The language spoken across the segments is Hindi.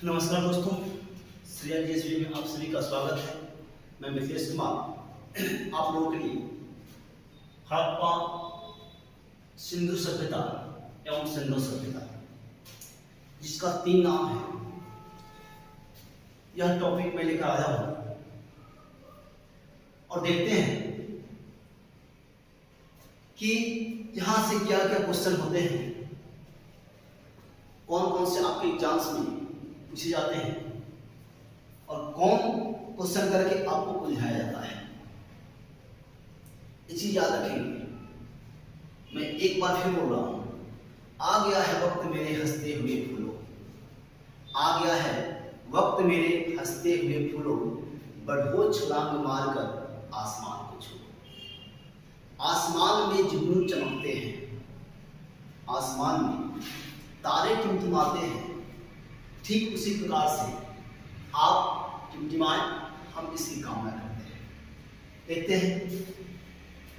नमस्कार दोस्तों, श्रेया जीएसवी में आप सभी का स्वागत है। मैं मिथिलेश कुमार आप लोगों के लिए हड़प्पा सिंधु सभ्यता एवं सिंधु सभ्यता, जिसका 3 नाम है, यह टॉपिक मैं लेकर आया हूं और देखते हैं कि यहां से क्या क्या क्वेश्चन होते हैं, कौन कौन से आपके एग्जाम्स में पूछे जाते हैं और कौन क्वेश्चन करके आपको उलझाया जाता है। ये चीज याद रखेंगे। मैं एक बार फिर बोल रहा हूं, आ गया है वक्त मेरे हंसते हुए फूलों, आ गया है वक्त मेरे हंसते हुए फूलों, बढ़ो छलांग मारकर आसमान को छू। आसमान में जुगनू चमकते हैं, आसमान में तारे टिमटिमाते हैं, ठीक उसी प्रकार से आप टिमटिमाएं, हम इसकी कामना करते हैं। देखते हैं,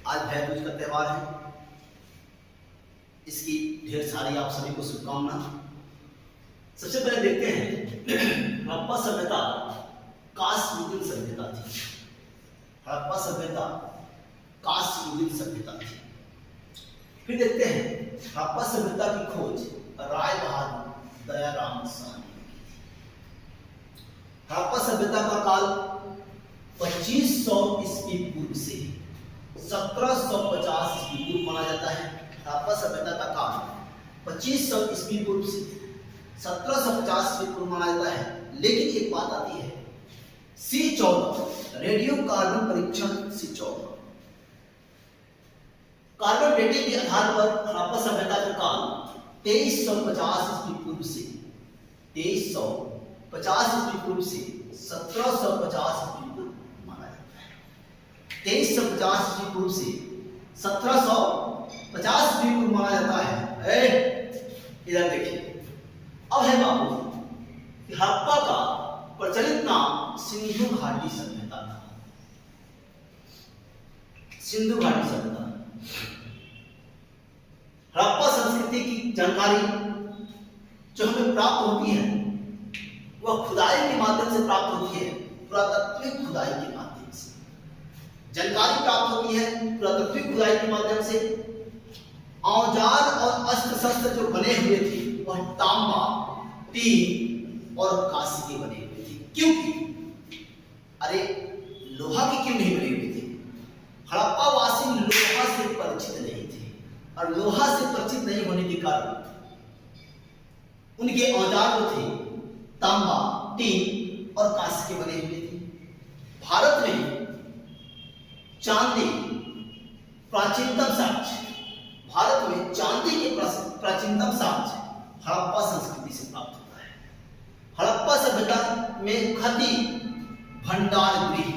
आज भाई दूज का त्यौहार है, इसकी ढेर सारी आप सभी को शुभकामना। सबसे पहले देखते हैं, हड़प्पा सभ्यता कास्ययुगीन सभ्यता थी। हड़प्पा सभ्यता कास्ययुगीन सभ्यता थी। फिर देखते हैं, हड़प्पा सभ्यता की खोज राय बहादुर दयाराम साहनी। हड़प्पा सभ्यता का काल 2500 ईस्वी पूर्व से 1750 ईस्वी पूर्व माना जाता है। हड़प्पा सभ्यता का काल 2500 ईस्वी पूर्व से 1750 ईस्वी पूर्व माना जाता है। लेकिन एक बात आती है, C14 रेडियो कार्बन परीक्षण C14 कार्बन डेटिंग के आधार पर हड़प्पा सभ्यता का काल 2350 ईस्वी पूर्व से 2350 ईस्वी पूर्व से 1750 ईस्वी पूर्व माना जाता है। 2350 ईस्वी पूर्व से 1750 ईस्वी पूर्व माना जाता है। इधर देखिए, अब है बाबू कि हड़प्पा का प्रचलित नाम सिंधु घाटी सभ्यता था। सिंधु घाटी सभ्यता। हड़प्पा संस्कृति की जानकारी जो हमें प्राप्त होती है वह खुदाई के माध्यम से प्राप्त होती है, पुरातात्विक खुदाई के माध्यम से जानकारी प्राप्त होती है। पुरातात्विक खुदाई के माध्यम से औजार और अस्त्र शस्त्र जो बने हुए थे वह तांबा, टीन और कांस्य के बने हुए थे। क्योंकि अरे लोहा के क्यों नहीं बने हुए थे? हड़प्पा वासी लोहा से परिचित नहीं थे और लोहा से परिचित नहीं होने के कारण उनके औजार जो थे तांबा, टीन और कांस्य के बने हुए थे। भारत में चांदी प्राचीनतम साक्ष्य, भारत में चांदी के प्राचीनतम साक्ष्य हड़प्पा संस्कृति से प्राप्त होता है। हड़प्पा सभ्यता में खती भंडार गृह,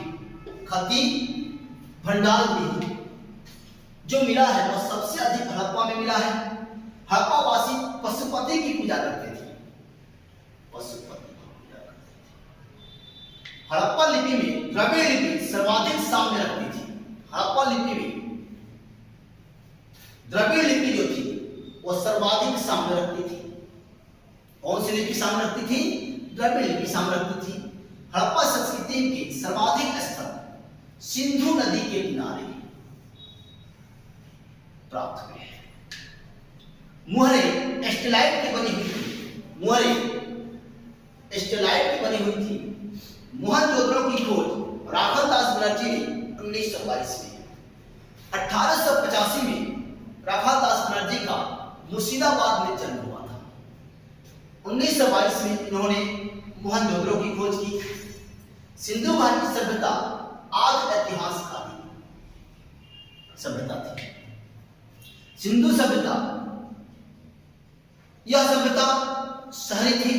खती भंडार गृह जो मिला है वह सबसे अधिक हड़प्पा में मिला है। हड़प्पा वासी पशुपति की पूजा करते थे, पशुपति की पूजा करते थे। हड़प्पा लिपि में द्रविड़ लिपि सर्वाधिक साम्य रखती थी। हड़प्पा लिपि में द्रविड़ लिपि जो थी वह सर्वाधिक साम्य रखती थी। कौन सी लिपि साम्य रखती थी? द्रविड़ लिपि साम्य रखती थी। हड़प्पा संस्कृति के सर्वाधिक स्थल सिंधु नदी के किनारे प्राप्त हुए हैं। मुहरें स्टेलाइट की बनी हुई थी, मुहरें स्टेलाइट की बनी हुई थी। मोहनजोदड़ो की खोज राखालदास बनर्जी ने 1922 में, 1885 में राखालदास बनर्जी का मुर्शिदाबाद में जन्म हुआ था। 1922 में इन्होंने मोहनजोदड़ो की खोज की। सिंधु घाटी सभ्यता आदि ऐतिहासिक सभ्यता थी। सिंधु सभ्यता, यह सभ्यता शहरी थी,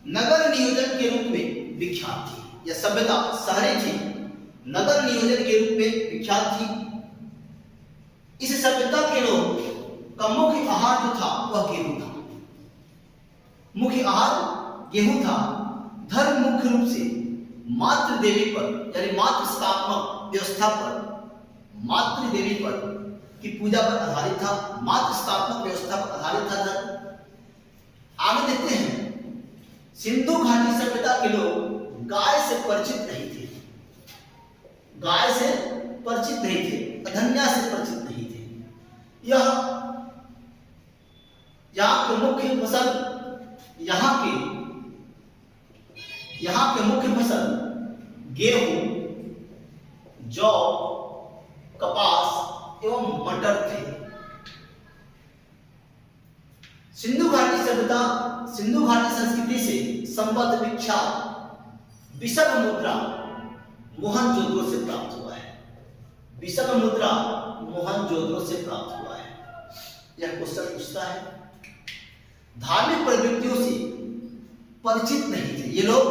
नगर नियोजन के रूप में विख्यात थी। यह सभ्यता शहरी थी, नगर नियोजन के रूप में विख्यात थी। इस सभ्यता के लोग का मुख्य आहार जो था वह गेहूं था। मुख्य आहार गेहूं था। धर्म मुख्य रूप से मातृ देवी पर यानी मातृ स्थापना व्यवस्था पर, मातृ देवी पर की पूजा पर आधारित था। मातृ स्थापना व्यवस्था पर आधारित था धर्म। आगे देखते हैं, सिंधु घाटी सभ्यता के लोग गाय से परिचित नहीं थे, गाय से परिचित नहीं थे, अधन्या से परिचित नहीं थे। यहाँ के मुख्य फसल यहाँ के मुख्य फसल गेहूं, जौ, कपास एवं मटर थे। सिंधु घाटी सभ्यता, सिंधु घाटी संस्कृति से संबद्ध विख्यात बिशप मुद्रा मोहनजोदड़ो से प्राप्त हुआ है। बिशप मुद्रा मोहनजोदड़ो से प्राप्त हुआ है। यह क्वेश्चन पूछता है, धार्मिक प्रवृत्तियों से परिचित नहीं थे ये लोग,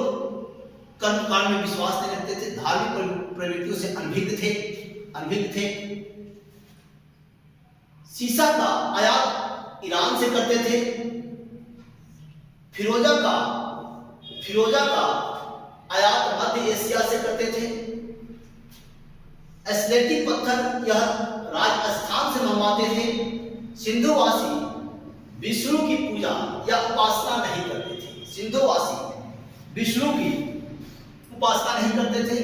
कर्म कांड में विश्वास नहीं रखते थे, धार्मिक प्रवृत्तियों से अनभिज्ञ थे। सीसा का आयात ईरान से करते थे। फिरोजा का आयात मध्य एशिया से करते थे। एस्लेटी पत्थर यह राजस्थान से मंगवाते थे। सिंधुवासी विष्णु की पूजा या उपासना नहीं करते थे। सिंधुवासी विष्णु की उपासना नहीं करते थे।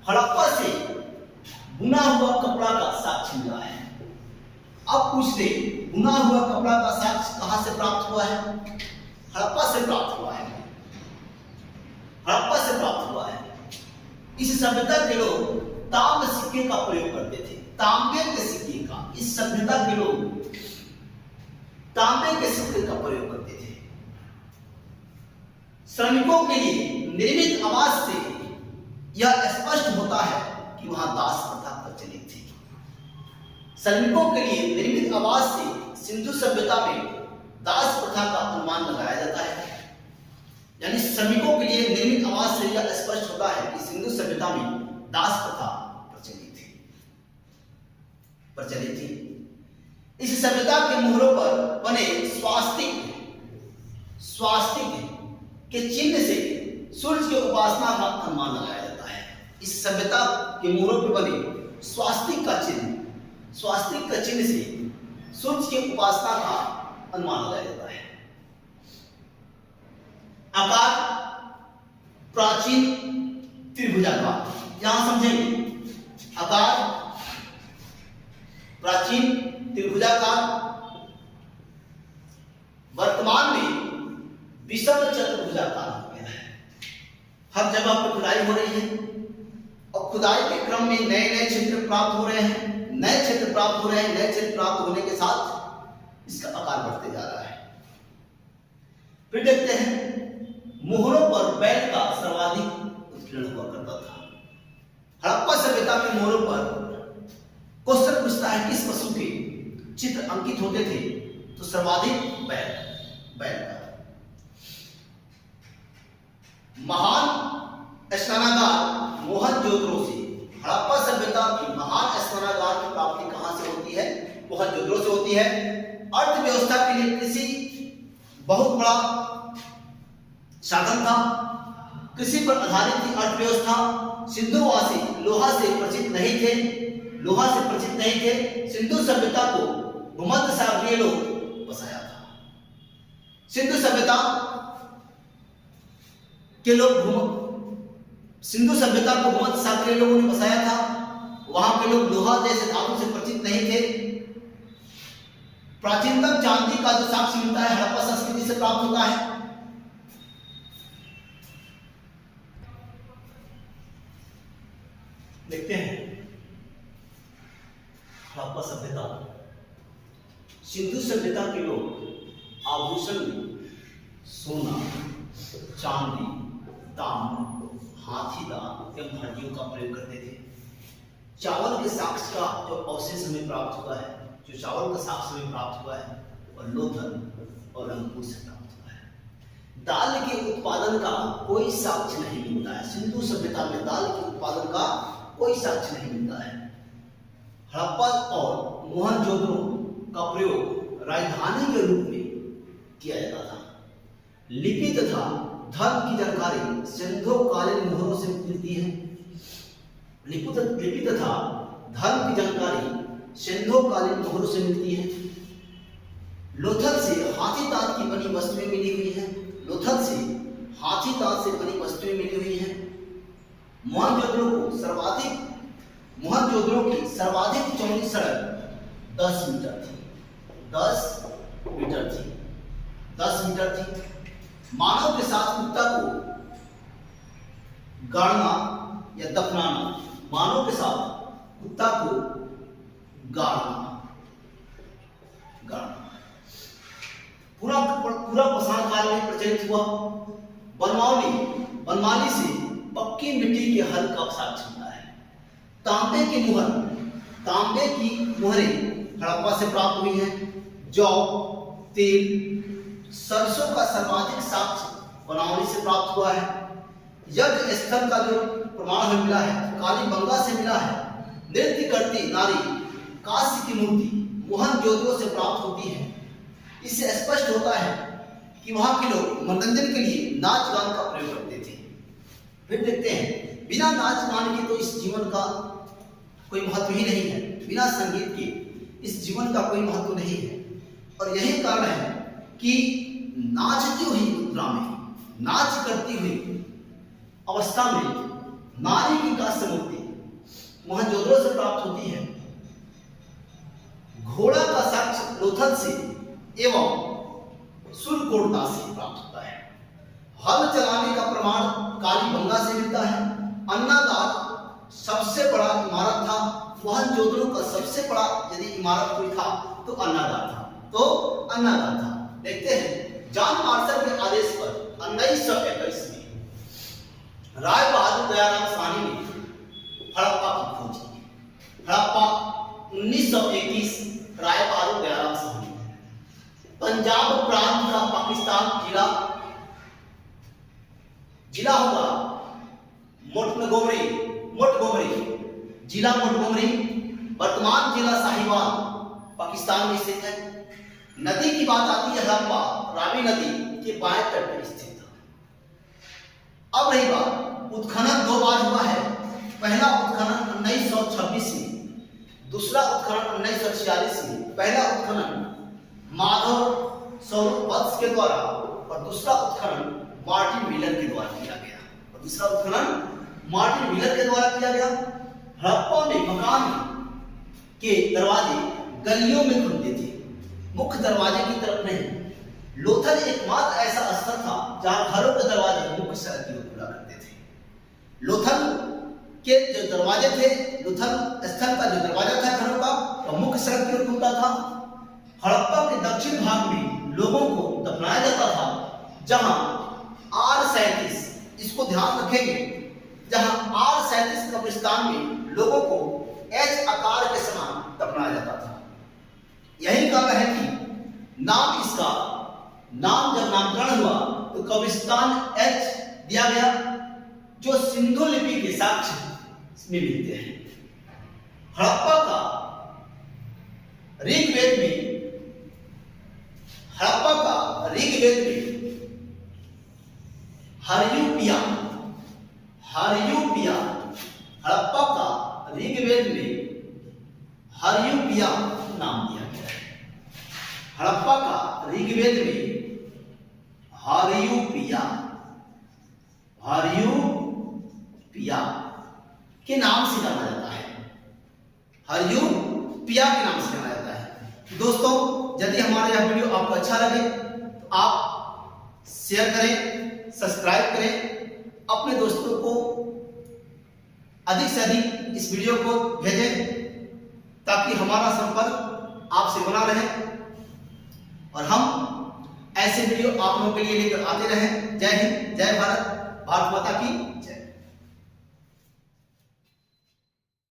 हड़प्पा से बुना हुआ कपड़ा का साक्ष्य मिला है। अब पूछते, बुना हुआ कपड़ा का साक्ष्य कहां से प्राप्त हुआ है? हड़प्पा से प्राप्त हुआ है। हड़प्पा से प्राप्त हुआ है। इस सभ्यता के लोग ताम्र सिक्के का प्रयोग करते थे। तांबे के सिक्के का, इस सभ्यता के लोग तांबे के सिक्के का प्रयोग करते थे। श्रमिकों के लिए निर्मित आवास से यह स्पष्ट होता है कि वहां दास प्रथा प्रचलित थी। श्रमिकों के लिए निर्मित आवास से सिंधु सभ्यता में दास प्रथा का अनुमान लगाया जाता है। यानी श्रमिकों के लिए निर्मित आवास से यह स्पष्ट होता है कि सिंधु सभ्यता में दास प्रथा प्रचलित थी। इस सभ्यता के मोहरों पर बने स्वास्तिक के चिन्ह से सूर्य की उपासना का अनुमान लगाया जाता है। इस सभ्यता के मोहरों पर बने स्वास्तिक का चिन्ह से सूर्य की उपासना का अनुमान लगाया जाता है। आकार प्राचीन त्रिभुजाकार, यहां समझेंगे। आकार प्राचीन त्रिभुजाकार, वर्तमान में विषम चतुर्भुजाकार हो गया है। हर जगह पर खुदाई हो रही है और खुदाई के क्रम में नए नए क्षेत्र प्राप्त हो रहे हैं। नए क्षेत्र प्राप्त होने के साथ इसका आकार बढ़ते जा रहा है। फिर देखते हैं, मोहरों पर बैल का सर्वाधिक उत्कीर्ण हुआ करता था। हड़प्पा सभ्यता के मोहरों पर क्वेश्चन पूछता है, किस पशु के चित्र अंकित होते थे? तो सर्वाधिक बैल का। महान स्नानागार मोहनजोदड़ो से, हड़प्पा सभ्यता की महान स्नानागार की प्राप्ति कहां से होती है? मोहनजोदड़ो से होती है। अर्थव्यवस्था के लिए कृषि बहुत बड़ा साधन था। कृषि पर आधारित थी अर्थव्यवस्था। सिंधुवासी लोहा से परिचित नहीं थे। सिंधु सभ्यता को भूमध्य सागरीय लोग बसाया था। सिंधु सभ्यता को भूमध्य सागरीय लोगों ने बसाया था। वहां के लोग लोहा जैसे धातु से परिचित नहीं थे। प्राचीनतम चांदी का जो साक्ष्य मिलता है हड़प्पा संस्कृति से प्राप्त होता है। देखते हैं, हड़प्पा सभ्यता, सिंधु सभ्यता के लोग आभूषण में सोना, चांदी, तांबा, हाथी दांत एवं हड्डियों का प्रयोग करते थे। चावल के साक्ष्य का जो अवशेष हमें प्राप्त हुआ है, और लोथल और अंकुर से प्राप्त हुआ है। दाल के उत्पादन का कोई साक्ष्य नहीं मिलता है। सिंधु सभ्यता में दाल के उत्पादन का कोई साक्ष्य नहीं मिलता है। हड़प्पा और मोहनजोदड़ो का प्रयोग राजधानी के रूप में किया जाता था। लिपि तथा धर्म की जानकारी सिंधुकालीन मोहरों से मिलती है। लिपि तथा धर्म की जानकारी सिंधुकालीन मोहरों से मिलती है। लोथल से हाथी दांत की बनी वस्तुएं मिली हुई है। लोथल से मोहनजोदड़ो की सर्वाधिक चौड़ी सड़क 10 मीटर थी। 10 मीटर थी। 10 मीटर थी। मानव के साथ कुत्ता को गाड़ना या दफनाना, मानव के साथ कुत्ता को गाड़ना पूरा पाषाण काल में प्रचलित हुआ। बनमाली से पक्की मिट्टी के हल का साक्ष्य मिलता है। तांबे की मुहरें हड़प्पा से प्राप्त हुई हैं। जौ, तेल, सरसों का सर्वाधिक साक्ष्य बनमाली से प्राप्त हुआ है। यज्ञ स्थल का जो प्रमाण हमें मिला है कालीबंगा से मिला है। नृत्य करती नारी काशी की मूर्ति मोहनजोदड़ो से प्राप्त होती है। इससे स्पष्ट होता है कि वहां के लोग मनोरंजन के लिए नाच गान का प्रयोग करते थे। फिर देखते हैं, बिना नाच गान के तो इस जीवन का कोई महत्व ही नहीं है। बिना संगीत के इस जीवन का कोई महत्व नहीं है। और यही कारण है कि नाचती हुई मुद्रा में, नाच करती हुई अवस्था में नारी की कास्य मूर्ति मोहनजोदड़ो से प्राप्त होती है। घोड़ा का साक्ष्य लोथल से एवं सुरकोटदा से प्राप्त होता है। हल चलाने का प्रमाण कालीबंगा से मिलता है। अन्नादार सबसे बड़ा इमारत था। मोहनजोदड़ो का सबसे बड़ा यदि इमारत कोई था तो अन्नादार था। देखते हैं, जॉन मार्शल के आदेश पर 1921 में राय बहादुर दयाराम साहनी ने हड़प्पा की खोज की। हड़प्पा 1921 राय बहादुर दयाराम साहनी। पंजाब प्रांत का पाकिस्तान जिला होगा मोंटगोमरी, जिला मोंटगोमरी, वर्तमान जिला साहिवाल पाकिस्तान में स्थित है। नदी की बात आती है, हड़प्पा रावी नदी के बाएं तट पर स्थित था। अब रही बात, उत्खनन 2 बार हुआ है। पहला उत्खनन 1926 में, दूसरा उत्खनन 1946 में। पहला उत्खनन माधव स्वरूप वत्स के द्वारा और दूसरा उत्खनन मार्टिन व्हीलर के द्वारा किया गया। हड़प्पा में मकान के दरवाजे गलियों में खुलते थे, मुख्य दरवाजे की तरफ नहीं। लोथल एकमात्र ऐसा स्थल था जहां घरों के दरवाजे मुख्य सड़क की ओर खुला करते थे। लोथल के जो दरवाजे थे, लोथल स्थल का जो दरवाजा था घरों का, वह मुख्य सड़क की ओर खुलता था। हड़प्पा के दक्षिण भाग में लोगों को दफनाया जाता था, जहां R37, इसको ध्यान रखेंगे, जहां R37 कब्रिस्तान में लोगों को H आकार के समान दफनाया जाता था। यही कारण है कि इसका नाम जब नामकरण हुआ तो कब्रिस्तान H दिया गया, जो सिंधु लिपि के साक्ष्य में मिलते हैं। हड़प्पा का ऋग्वेद में हरियूपिया हड़प्पा का ऋग्वेद में हरियूपिया नाम दिया गया है। हड़प्पा का ऋग्वेद में हरियूपिया के नाम से जाना जाता है। हरियूपिया के नाम से जाना जाता है। दोस्तों, यदि हमारा यह वीडियो आपको अच्छा लगे तो आप शेयर करें, सब्सक्राइब करें, अपने दोस्तों को अधिक से अधिक इस वीडियो को भेजें ताकि हमारा संपर्क आपसे बना रहे और हम ऐसे वीडियो आप लोगों के लिए लेकर आते रहें। जय हिंद, जय भारत, भारत माता की जय।